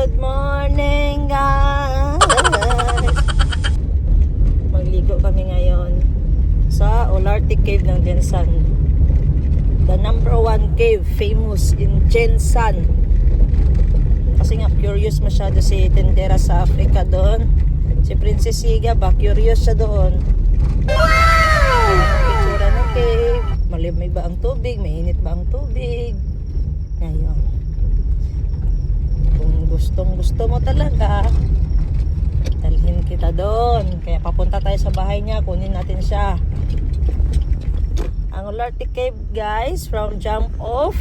Good morning guys! Magligo kami ngayon sa Olarte Cave ng Jensan. The number 1 cave famous in Jensan. Kasi nga curious masyado si Tendera sa Africa doon. Si Princess Siga ba, curious siya doon. Wow! Picture ng cave. Malimay ba ang tubig? Mainit ba ang tubig? Ngayon. Kung gustong gusto mo talaga, dalhin kita doon. Kaya papunta tayo sa bahay niya, kunin natin siya. Ang Olarte Cave guys, from jump off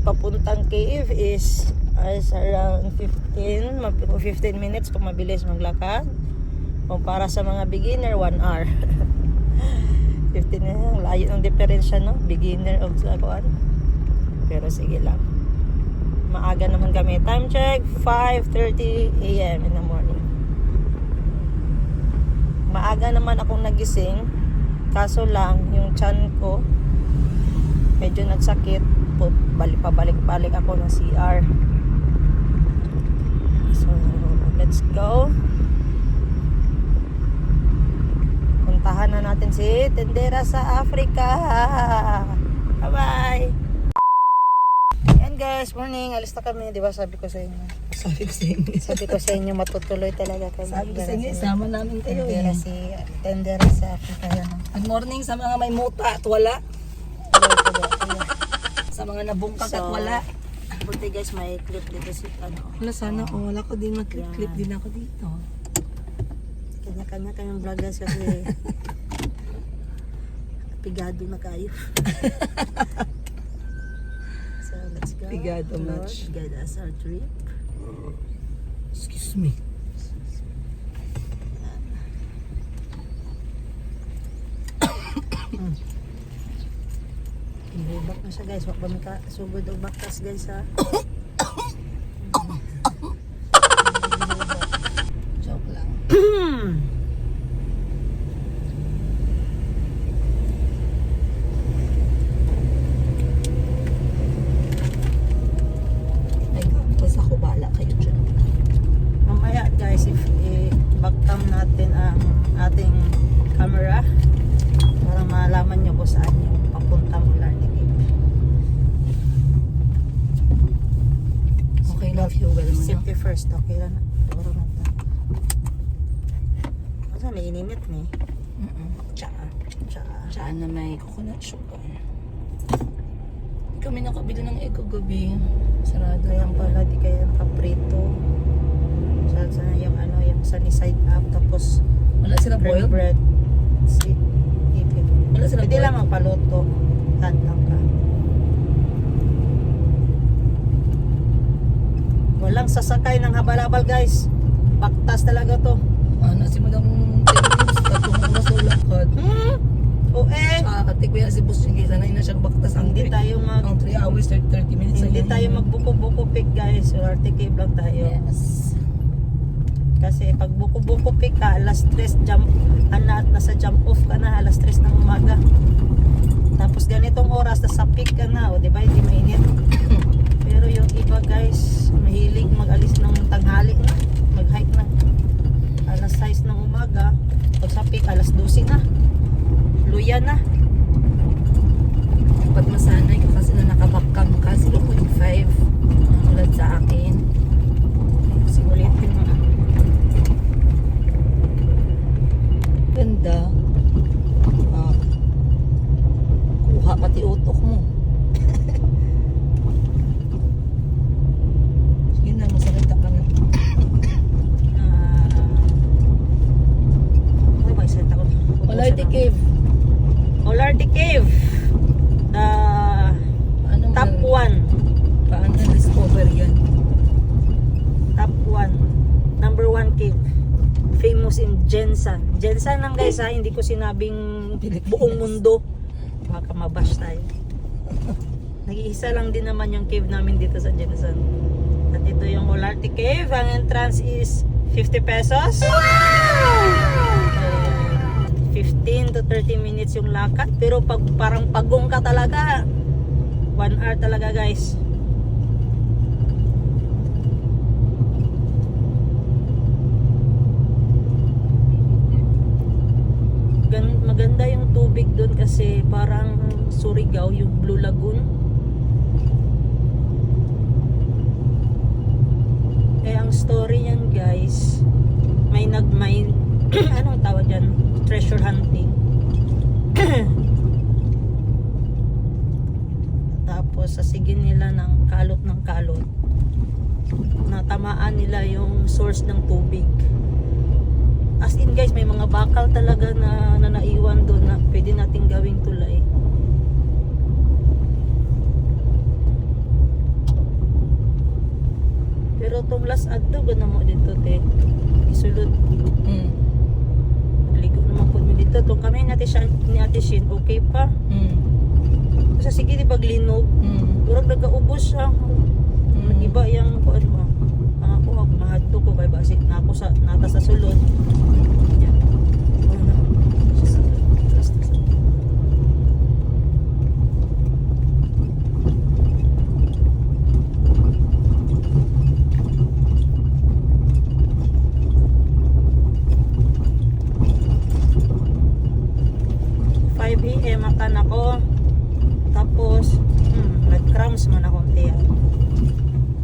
papuntang cave is around 15 minutes kung mabilis maglakad. Kung para sa mga beginner, 1 hour. 15 na, layo ng diferensya, no? Beginner of sakuan. Pero sige lang. Maaga naman kami. Time check, 5:30 AM in the morning. Maaga naman akong nagising. Kaso lang, yung tiyan ko medyo nagsakit. Pabalik-balik ako ng CR. So, let's go. Puntahan na natin si Tendera sa Africa. Bye-bye! Ayan guys, morning. Alis na kami. Diba sabi ko sa inyo? Sabi ko sa inyo, matutuloy talaga kami. Sabi ko sa inyo, isama namin kayo Tendera si Tendera sa Africa. Yan. Good morning sa mga may muta at wala. Sa mga nabungkag at wala. Buti guys, may clip dito si ano. Wala sana ako. Wala ko din mag-clip din ako dito. Kanya-kanya kayong vlog guys kasi pigado na kayo. So let's go. Pigado Lord, much. guide us our trip. Excuse me. Ibubak na siya guys. Wag ba may sugod o baktas guys ha. Joke lang. Ay, tapos ako bala kayo dyan. Mamaya guys, if i-backcam natin ang ating camera para malaman nyo kung saan yung papuntang Olarte Cave. Okay lang, fuel mo na. Safety first, okay lang. Turo na ito. Kasi may ininit ni. Tsaka. Saan na may coconut sugar. Hindi kami nakabili ng egg gabi. Sarado Kaya lang pala di kaya nakaprito. Sa yung ano, yung sunny side up. Tapos Wala sila cream boiled? bread. Ipit. Wala sila Pwede boiled? lang magpaluto. Tan lang ka. Walang sasakay ng habal-habal guys. Baktas talaga to. Nasi mo ng 10 minutes at oras o lakad. O eh. Ate ko yan si Boss Sige, sanay na siyang baktas ang Hindi tayo ang 3 hours, 30 minutes. Hindi ayun. tayo magbuko-buko pick guys. Olarte Cave lang tayo. Yes. Kasi pag buko-buko pick ka, alas 3 jump, nasa jump off ka na, alas 3 ng umaga. Tapos ganitong oras, nasa peak ka na, o diba, hindi mainit. Pero yung iba guys, mahilig mag-alis ng tanghali na, mag-hike na. Alas 6 ng umaga, pag sa peak, alas 12 na. Luya na. Dapat masanay ka kasi na nakabakam ka 0.5. Tulad sa akin. Ulitin mo. Ganda. Kuha pati utok mo. Sige na, masalita ka na. Ay, may set ako. Olarte Cave. Olarte Cave. The Anong top 1. Paano na-discover yan? Top 1. Number 1 cave. Famous in Jensan. Jensan lang guys ha. Hindi ko sinabing buong mundo. Baka mabash tayo. Nag-iisa lang din naman yung cave namin dito sa Jensan. At ito yung Olarte Cave. Ang entrance is 50 pesos. Wow! 15 to 30 minutes yung lakad. Pero pag parang pagong ka talaga, 1 hour talaga guys. Surigao, yung Blue Lagoon. Eh, ang story yan guys, may ano ang tawag dyan? Treasure hunting. Tapos sasigin nila ng kalot, natamaan nila yung source ng tubig. As in guys, may mga bakal talaga na naiwan doon na pwede nating gawing tulay. Pero itong last adto ba na mo dito te? Isulod. Ligo naman po mi dito. Itong kami ni Ate Shin, okay pa. Kasi sige di paglinog. Durag nagaubos siya. Iba yung kuan mo. Ako mahadto ko kay basit na ako sa nata sa sulod. Yan. Makan ako. Tapos nag-cramps man ako tiya.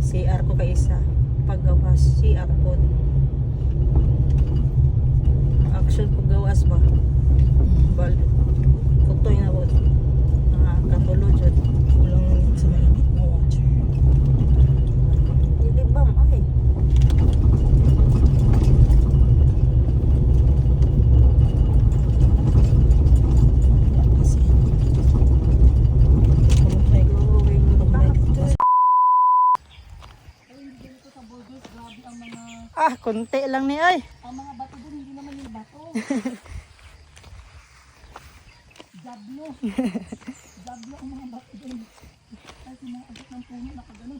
CR ko kay isa. Paggawas CR ko. Action ko gawas ba? Bal. Kutoy na ko. Katulo jud. Kulang sa malamig na water. Ilibam ay. Konti lang ni ay. Ang mga bato doon, hindi naman yung bato. Jablo. Jablo ang mga bato doon. Kasi mga agad ng puno, nakagano.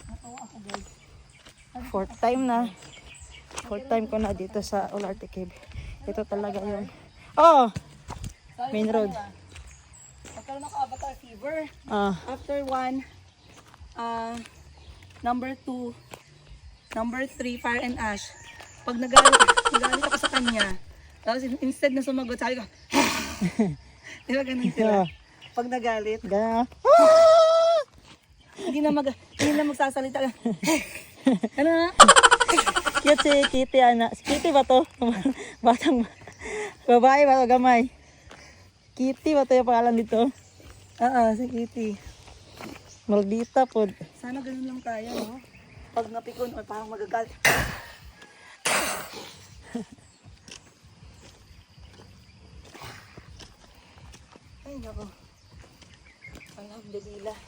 Natawa ako guys. Fourth time na. Fourth time ko na dito sa Olarte Cave. Ito talaga yung main road. Magkaroon ako avatar fever. After 1, number 2, number 3, fire and ash. Pag nagalit ako sa kanya, tapos instead na sumagot, sabi ko, di ba ganun sila? Pag nagalit, hindi na magsasalita. Ano na? Cute si Kitty, ana. Si Kitty ba to? Batang babae ba to, gamay? Kitty ba to yung pangalan dito? Oo, si Kitty. Maldita po. Sana ganun lang tayo, no? Pag napikon, o parang magagalit. Ay, nako. Alhamdulillah.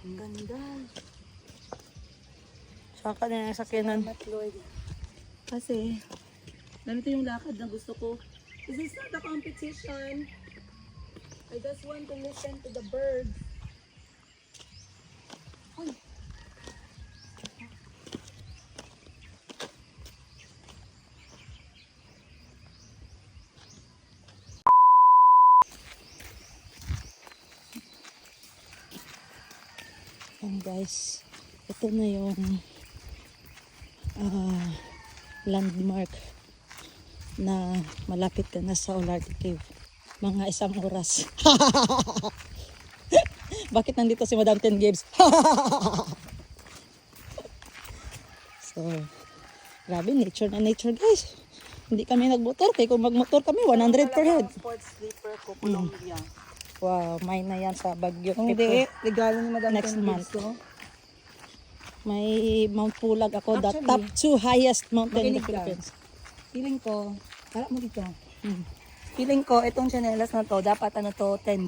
Ang ganda. Saka na yung sakyanan. Salamat, Lord. Kasi, ganito yung lakad na gusto ko. This is not a competition. I just want to listen to the birds. Ay. And guys, ito na yung landmark na malapit ka na sa Olarte Cave. Mga 1 oras. Bakit nandito si Madam Ten Gibbs? So, grabe, nature na nature guys. Hindi kami nagmotor. Kaya kung magmotor kami, 100 per head. Sports slipper ko, Colombia. Wow, may na yan sa Baguio. Hindi, regalo ni Madam Next Ten month. Gibbs, no? May Mount Pulag ako. The Actually, top 2 highest mountain in the makinig ka. Philippines. Feeling ko, harap mo dito. Feeling ko, itong chanelas na to, dapat 10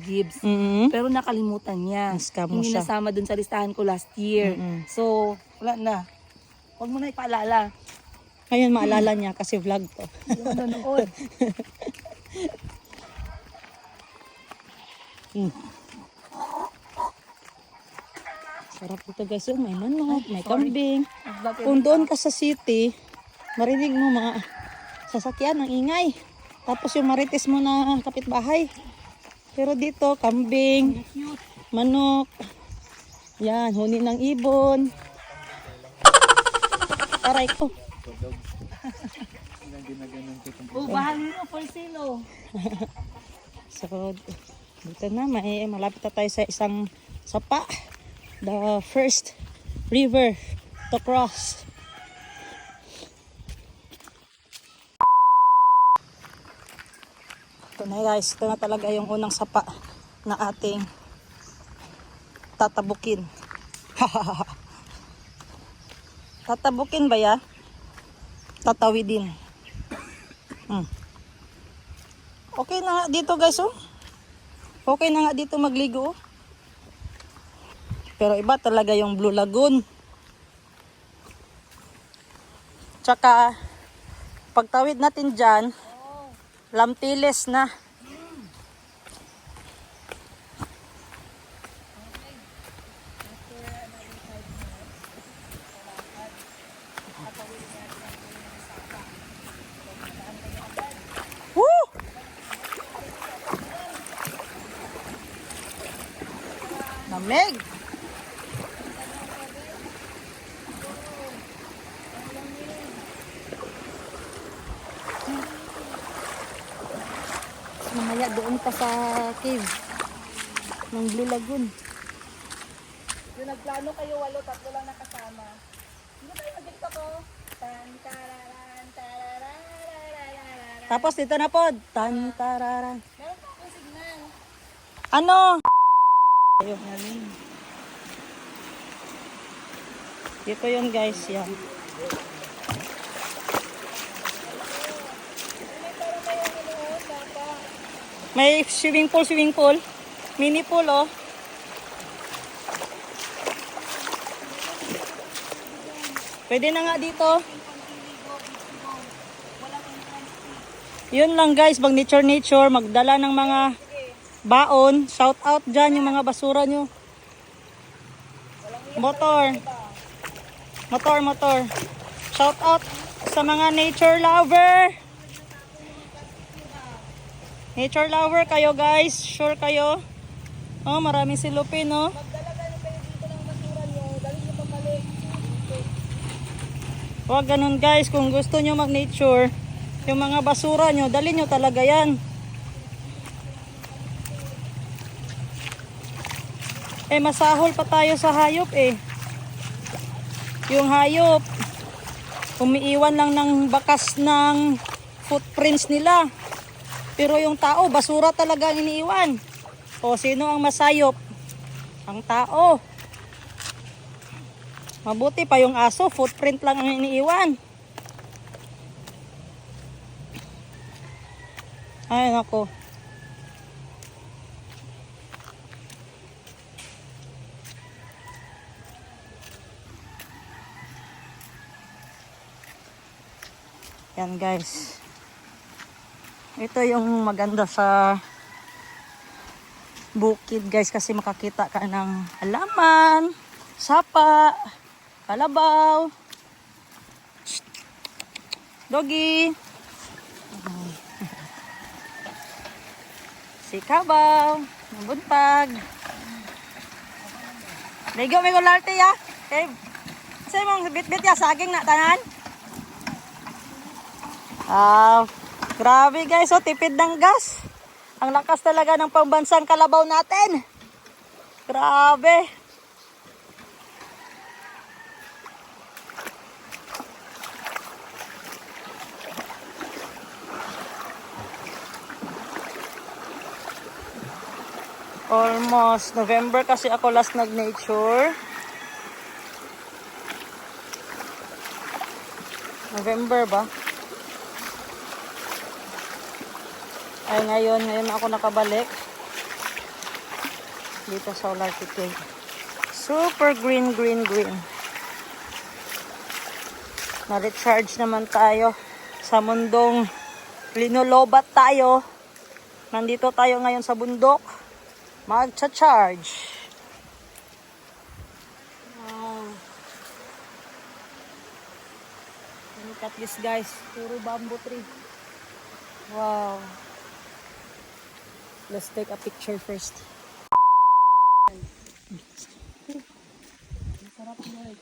Gibbs. Pero nakalimutan niya. Scam mo Hindi siya. nasama dun sa listahan ko last year. So, wala na. Huwag mo na ipaalala. Ngayon maalala niya kasi vlog to. Hindi mo nanood. Sarap ito guys. Oh, may manok, may kambing. Bakit? Kung doon ka sa city, marinig mo mga sasakyan, ang ingay. Tapos yung marites mo na kapitbahay. Pero dito, kambing, manok, yan, huni ng ibon. Aray ko. bahalino for sale oh. So, dito na, malapit na tayo sa isang sapa. The first river to cross. Ito na guys, ito na talaga yung unang sapa na ating tatabukin. Tatabukin ba ya? Tatawidin. Okay na nga dito guys oh. Okay na nga dito magligo oh. Pero iba talaga yung Blue Lagoon. Tsaka pagtawid natin dyan, lamtiles na. Woo! Lamig! Mamaya doon pa sa cave ng Blue Lagoon. Yung nagplano kayo, 8, 3 lang nakasama. Hindi tayo mag-dito ko. Tan, tararan, tararararararara. Tapos dito na po. Tantararan. Meron pa akong signal. Ano? Ayun. Dito yun guys. Yan. May swimming pool. Mini pool oh. Pwede na nga dito. Yun lang guys, mag nature, magdala ng mga baon. Shout out dyan yung mga basura nyo. Motor. Shout out sa mga nature lover. Nature lover kayo guys, sure kayo. Oh, maraming silupin oh. Magdala kayo dito ng basura nyo. Dali nyo papalik. Huwag ganun guys, kung gusto nyo mag-nature, yung mga basura nyo, dali nyo talaga yan. Eh, masahol pa tayo sa hayop eh. Yung hayop, umiiwan lang ng bakas ng footprints nila. Pero yung tao, basura talaga ang iniiwan. O, sino ang masayop? Ang tao. Mabuti pa yung aso, footprint lang ang iniiwan. Ay, nako. Yan guys. Ito yung maganda sa bukid guys kasi makakita ka ng halaman, sapa, kalabaw, doggy, si kabaw, buntag. Ligo may gularte ya. Okay. Say mong bit-bit ya saging na tanan. Grabe guys, oh, tipid ng gas. Ang lakas talaga ng pambansang kalabaw natin. Grabe. Almost November kasi ako last nag-nature. November ba? Ay ngayon ako nakabalik dito sa Olarte Cave. Super green. Na-recharge naman tayo sa mundong linulobat tayo. Nandito tayo ngayon sa bundok. Magcha-charge. Wow. Look at this guys. Puro bamboo tree. Wow. Let's take a picture first. Sarap na.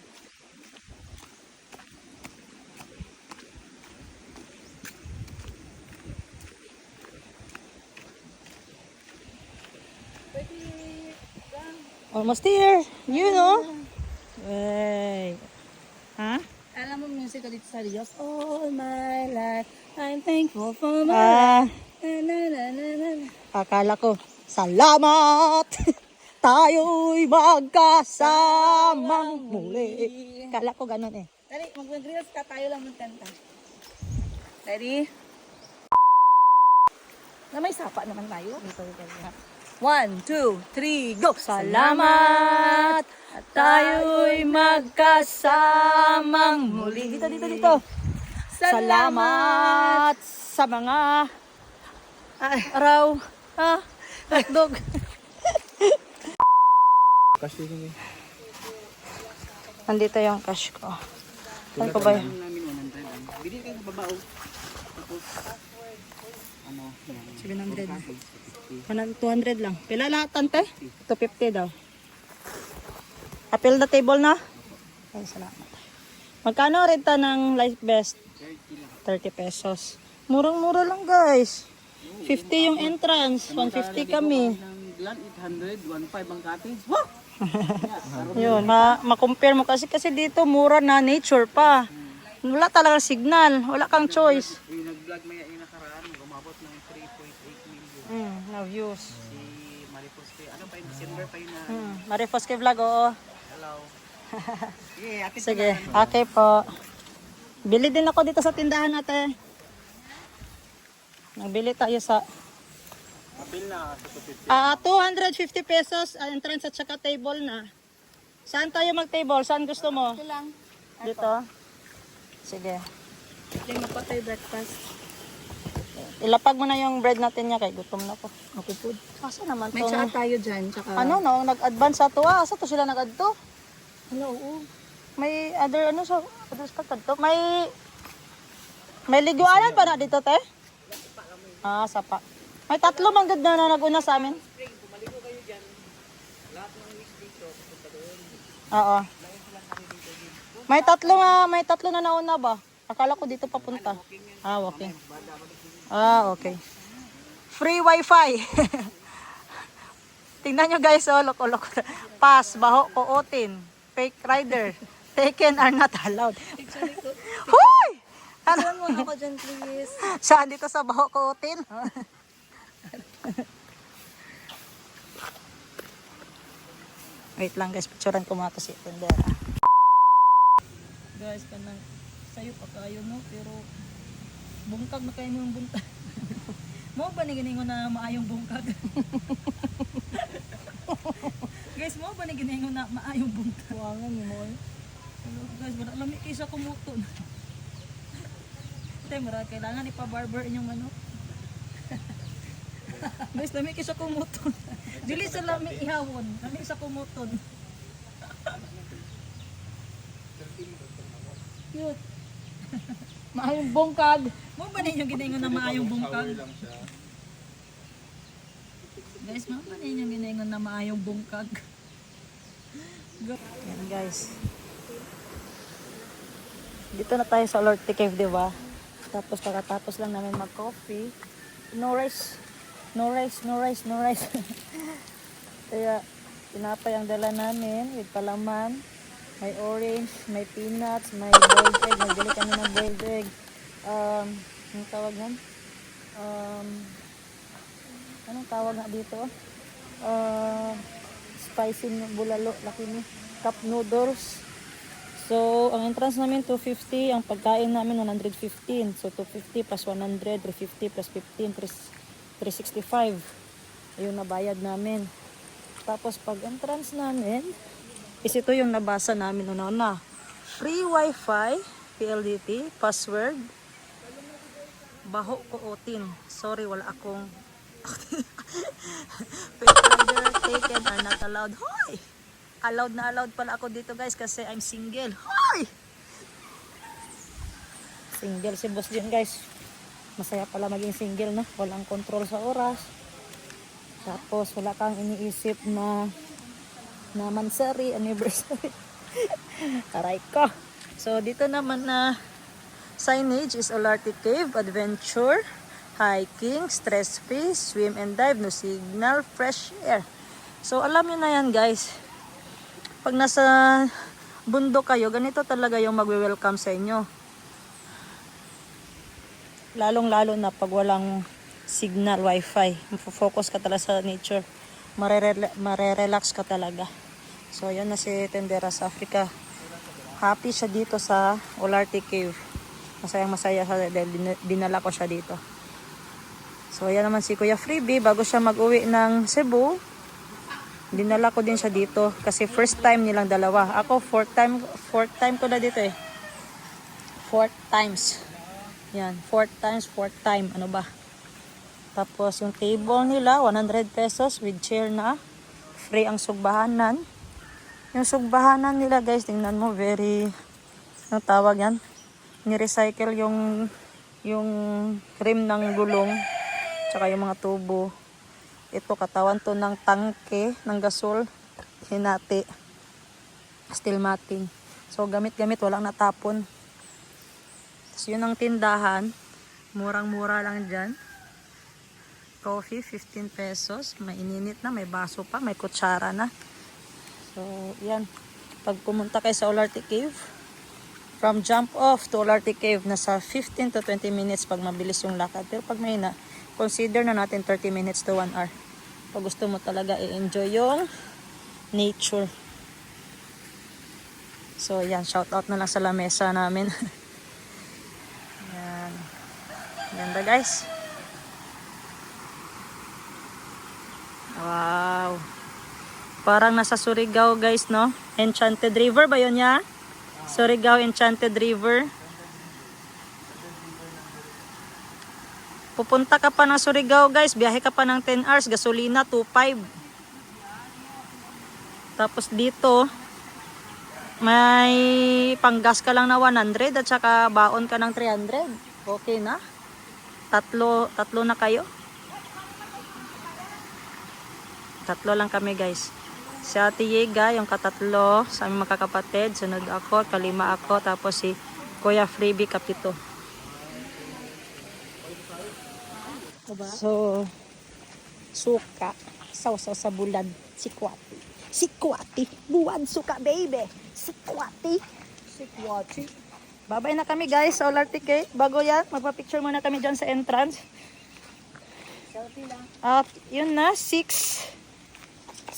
Almost here. You know? Wait. Ha? Alam mo music dito sa Diyos. All my life, I'm thankful for my Ah, na, na, na, na, na. akala ko, salamat! Tayo'y magkasamang muli. Akala ko ganun eh. Dali, mag-reels ka, tayo lang magkanta. Ready? Na may sapa naman tayo. 1, 2, 3, go! Salamat! At tayo'y magkasamang muli. Dito. Salamat sa mga araw. Hotdog. Nandito yung cash ko. Saan ko ba yun? Bili kayo sa babao. Tapos, 700. 200 lang. Pila lahat tante? 250 daw. Apil na table na? Ay, salamat. Magkano renta ng life vest? 30 pesos. Murang-mura lang guys. 50 yung entrance. 150 kami. Land 800, 1.5 ang cottage. Yun, ma-compare mo kasi dito mura na, nature pa. Wala talaga signal. Wala kang choice. Yung nag-vlog may nakaraan, gumabot ng 3.8 million. No views. Si Maripos kay, ano pa yung December pa yun na, Marifos kay vlog, oo. hello. Yeah, ate. Sige, okay po. Bili din ako dito sa tindahan ate. Nagbili tayo sa Apil na sa 250 pesos entrance at saka table na. Saan tayo mag-table? Saan gusto mo? Ito lang. Dito? Sige. Hindi mo pa tayo breakfast. Ilapag mo na yung bread natin niya kay gutom na po. Okay po. Asa naman May to? tsaa tayo dyan. Tsaka, Ano no? Nag-advance sa to. Asa to sila nag-adto? Hello, oo. May other ano sa to? May liguanan pa na dito te? Sapa. May 3 man gud na nag-una sa amin. Oo. May 3 na nauna ba? Akala ko dito papunta. Walking. Okay. Free wifi. Tingnan nyo guys, loko-loko. Pass, baho, kuotin. Fake rider. Taken are not allowed. Hoy! Saan mo ako dyan, please? Saan dito sa baho, kuotin? Wait lang guys, picturean ko mga to si Tendera. Guys, kanang sayo pa kayo no, pero bungkag na kayo yung buntag. Mo ba ni giningon na maayong bungkag? Guys, mo ba ni giningon na maayong bungkag? Wangan ni mo. Hello guys, wala lami kaysa kumuton. Tay mara kailangan ipa-barber inyong ano. Guys, lami kaysa kumuton. Dili sa lami ihawon, lami sa kumuton. Cute. Maayong bungkag. Mo ba ninyo giningon na maayong bungkag? Guys, mo ba ninyo giningon na maayong bungkag? Yan guys. Dito na tayo sa Lord Cave, di ba? Tapos kakatapos lang namin mag-coffee. No rice. Kaya tinapay ang dala namin with palaman. May orange, may peanuts, may boiled egg. Nagbili kami ng boiled egg. Anong tawag yan? Anong tawag nga dito? Spicy bulalo, laki ni. Cup noodles. So, ang entrance namin 250, ang pagkain namin 115. So, 250 plus 100, 350 plus 15, 365. Ayun na bayad namin. Tapos, pag entrance namin, is ito yung nabasa namin una. Free wifi, PLDT, password, baho kuotin. Sorry, wala akong fake rider, taken are not allowed. Hoy! Allowed pala ako dito guys kasi I'm single. Hoy! Single si boss din guys. Masaya pala maging single na. Walang control sa oras. Tapos wala kang iniisip na mansari, anniversary. Aray ko. So dito naman na signage is Olarte Cave, adventure, hiking, stress-free, swim and dive, no signal, fresh air. So alam niyo na yan guys. Pag nasa bundok kayo, ganito talaga yung magwe-welcome sa inyo. Lalong-lalo na pag walang signal, wifi. Focus ka talaga sa nature. Marerelax ka talaga. So yan na si Tendera sa Africa. Happy siya dito sa Olarte Cave. Masayang-masaya siya dahil dinala ko siya dito. So yan naman si Kuya Freebie, bago siya mag-uwi ng Cebu, dinala ko din siya dito kasi first time nilang dalawa. Ako fourth time ko na dito eh. 4 times. Yan, 4 time. Ano ba? Tapos yung table nila, 100 pesos with chair na. Free ang sugbahanan. Yung sugbahanan nila guys, tingnan mo, very, ang tawag yan? Ni-recycle yung rim ng gulong. Tsaka yung mga tubo. Ito, katawan to ng tangke, ng gasol. Hinati. Steel matting. So, gamit-gamit, walang natapon. Tapos yun ang tindahan. Murang-mura lang dyan. Coffee, 15 pesos. May ininit na, may baso pa, may kutsara na. So, yan. Pag pumunta kayo sa Olarte Cave, from jump off to Olarte Cave, nasa 15 to 20 minutes pag mabilis yung lakad. Pero pag may na, consider na natin 30 minutes to 1 hour. Pag gusto mo talaga i-enjoy yung nature. So, yan. Shout out na lang sa lamesa namin. Yan. Ganda guys. Wow. Parang nasa Surigao guys, no? Enchanted River ba yun ya? Surigao Enchanted River. Pupunta ka pa ng Surigao guys, biyahe ka pa ng 10 hours, gasolina 2.5. Tapos dito, may panggas ka lang na 100 at saka baon ka ng 300. Okay na. Tatlo na kayo. Tatlo lang kami guys. Si Ate Yega, yung katatlo, sa aming magkakapatid. Sunod ako, kalima ako. Tapos si Kuya Freebie, kapito. So, suka. Sausaw sa bulad. Sikwati. Sikwati. Buwan suka, baby. Sikwati. Sikwati. Babay na kami guys sa Olarte Cave. Bago yan, magpa-picture muna kami dyan sa entrance. Selfie lang. At yun na,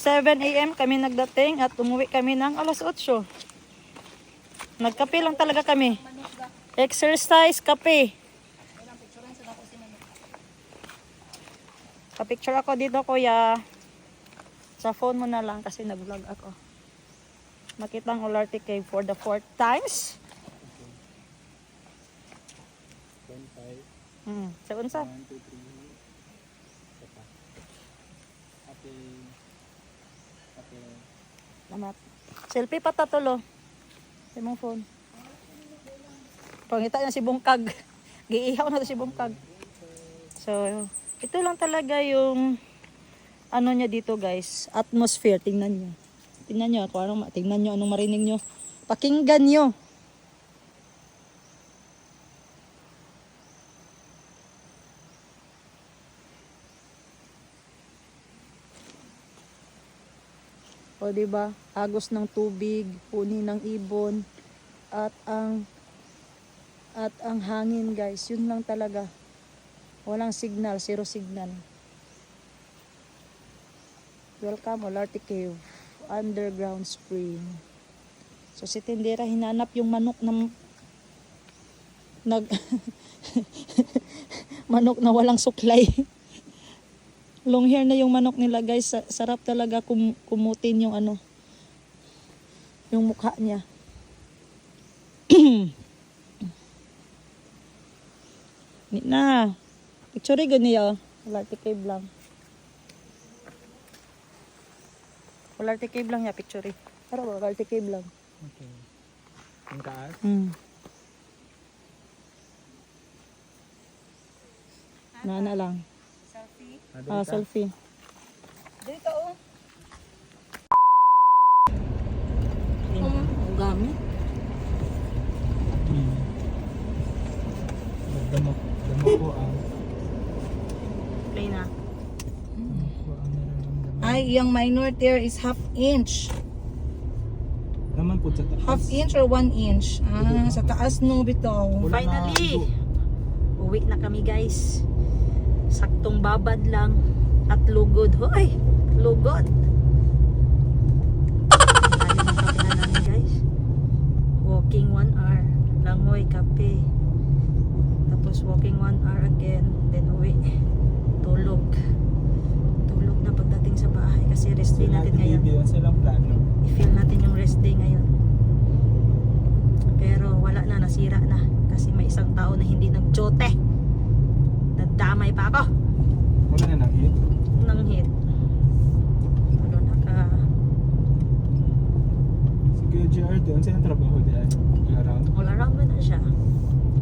7 a.m. kami nagdating at umuwi kami ng alas 8. Nagkape lang talaga kami. Exercise, kape. Kapicture ako dito kuya. Sa phone mo na lang kasi nag-vlog ako. Makita ang Olarte Cave for the 4th times. Sa unsa? Salamat. Selfie pa tatulo. Sa mong phone. Pangita na si Bungkag. Giihaw na to si Bungkag. So, ito lang talaga yung ano niya dito guys. Atmosphere. Tingnan nyo. Tingnan nyo ako. Tingnan nyo anong marinig nyo. Pakinggan nyo. O diba, agos ng tubig, huni ng ibon, at ang hangin guys, yun lang talaga. Walang signal, zero signal. Welcome Olarte Cave, underground spring. So si Tendera hinanap yung manok na manok na walang suklay. Long hair na yung manok nila guys. Sarap talaga kumutin yung ano. Yung mukha niya. Na. Picture gani niya. Olarte Cave lang. Olarte Cave lang niya picture. Pero Olarte Cave lang. Okay. Ang taas? Na lang. Selfie. Selfie. Dito oh. Ang gamit. Damo po ang Play na. damo po ang nararamdaman. Ay, yung minor tear is half inch. Naman po sa taas. Half inch or 1 inch? Ah, sa taas no bitaw. Wala na Finally, dugo. uwi na kami guys. Saktong babad lang at lugod. Hoy, lugod. Dali ng kapehan namin guys. Walking 1 hour. Langoy, kape. Tapos walking 1 hour again. Then uwi. Tulog. Tulog na pagdating sa bahay kasi rest day natin ngayon. Yun silang plano. I-feel natin yung rest day ngayon. Pero wala na, nasira na. Kasi may isang tao na hindi nagjote. Nadamay pa ako Wala na nang-hit. ng hit. Ano Si Kuya JR doon, saan ang trabaho diyan? All around? all around mo na siya.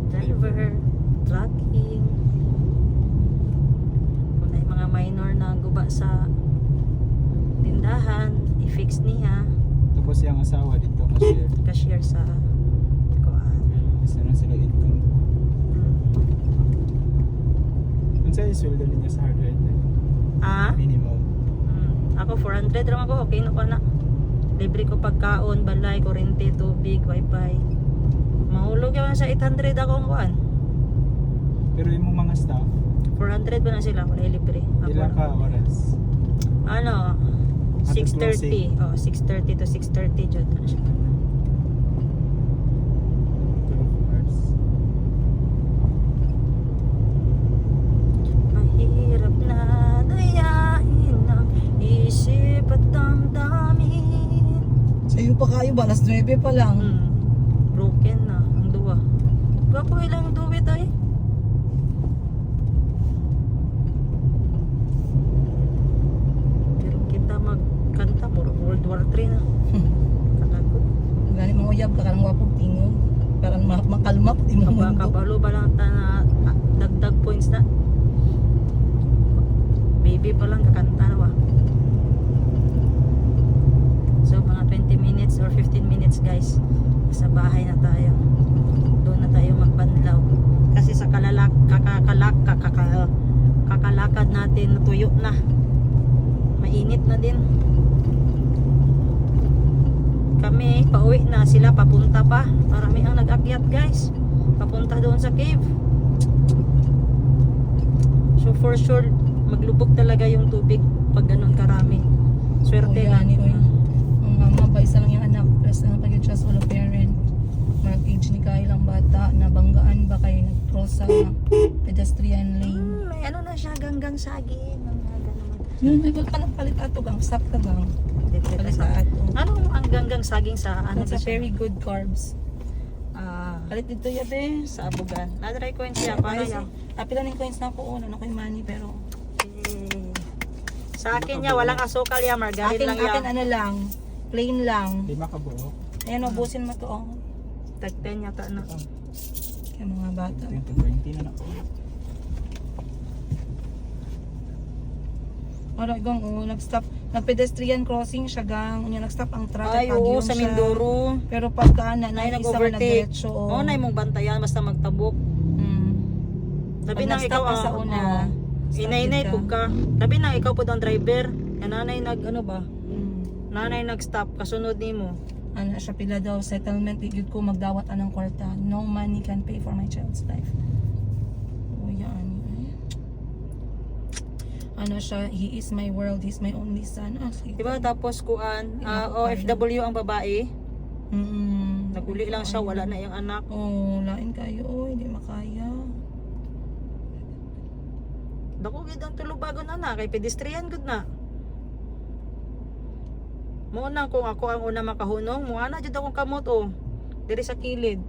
Driver, trucking. Kung may mga minor na guba sa tindahan, i-fix niya. Tapos yung asawa dito cashier. Cashier sa kuan. Kasi na sila income. Ano sa'yo sweldo ninyo sa hardware na? Ah? Minimum. Ako 400 lang ako, okay na ko na. Libre ko pagkaon, balay, kurente, tubig, wifi. Mahulog yun sa 800 ako ang kuan. Pero yung mga staff, 400 ba na sila? Wala libre. ilang ka oras? Ano? At 6:30. Oh, 6:30 to 6:30 jud na siya. 12 hours. Mahirap na dayain ang isip at damdamin. Sa'yo pa kayo ba? Alas 9 pa lang. Broken na ang duwa. Gwapo ilang duwit ay. Pero kita magkanta mo World War 3 na. Kalago. Gani mga uyab ka karang wapog tingog. Karang makalmap di mo mundo. Kabalo ba lang ta na dagdag points na. Baby pa lang kakanta na wa. So mga 20 minutes or 15 minutes guys. Sa bahay na tayo. Doon na tayo magbanlaw. Kasi sa kakalakad natin tuyo na. Mainit na din. Kami pauwi na, sila papunta pa. Marami ang nag-akyat guys. Papunta doon sa cave. So for sure maglubog talaga yung tubig pag ganun karami. Swerte Uy, na. ani, uy. Ang mama ba isa lang yung anak. Plus na pag-adjust all parent. Mag-age ni Kyle ang bata. Nabanggaan ba kayo nag-cross sa pedestrian lane? May ano na siya, ganggang saging. Mga ganun. Yun, may ba palit ato gang? Stop ka gang. Palit ato. Ano ang ganggang saging sa ano It's a ba siya? very good carbs. Ah, Palit dito yabe. sa abugan. Na-try coins siya. Paano yan? Apila ng coins na ako. Ano ko yung money pero... Sa akin niya, walang asukal yan. Margarine Akin, lang yan. akin ano lang. Plain lang. 5 ka buo. Ayan, ubusin mo to. Oh. Tag 10 yata na. Kaya mga bata. 20 na ako. Alright, gang, nag-stop. Nag-pedestrian crossing siya, gang. Nag-stop ang truck. Ay, nagpagyong oo, sa siya. Mindoro. Pero pagka na, Nay, isa ka nag-overtake. nag-diretso. Oo, nay mong bantayan, basta magtabok. Sabi Pag nang ikaw nag-stop ka sa una, stop inay-inay ka. pug ka. Sabi nang ikaw po ang driver. Yan nanay nag ano ba? Mm. Nanay nag-stop kasunod nimo. Ano siya pila daw, settlement, yun ko magdawat anang kwarta. No money can pay for my child's life. O yan. Ano siya, he is my world, he is my only son. Ah, sige. Diba tapos kuan Ako OFW ang babae. Mm-mm. Naguli lang siya, wala na yung anak. Oh, lain kayo. Oh, hindi makaya. Dako gid ang tulubagon ana kay pedestrian gud na. Mo na kung ako ang una makahunong, mo ana jud akong kamot oh. Diri sa kilid.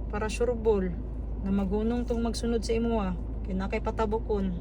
Para sureball na magunong tong magsunod sa imo ah. Kay na kay patabokon.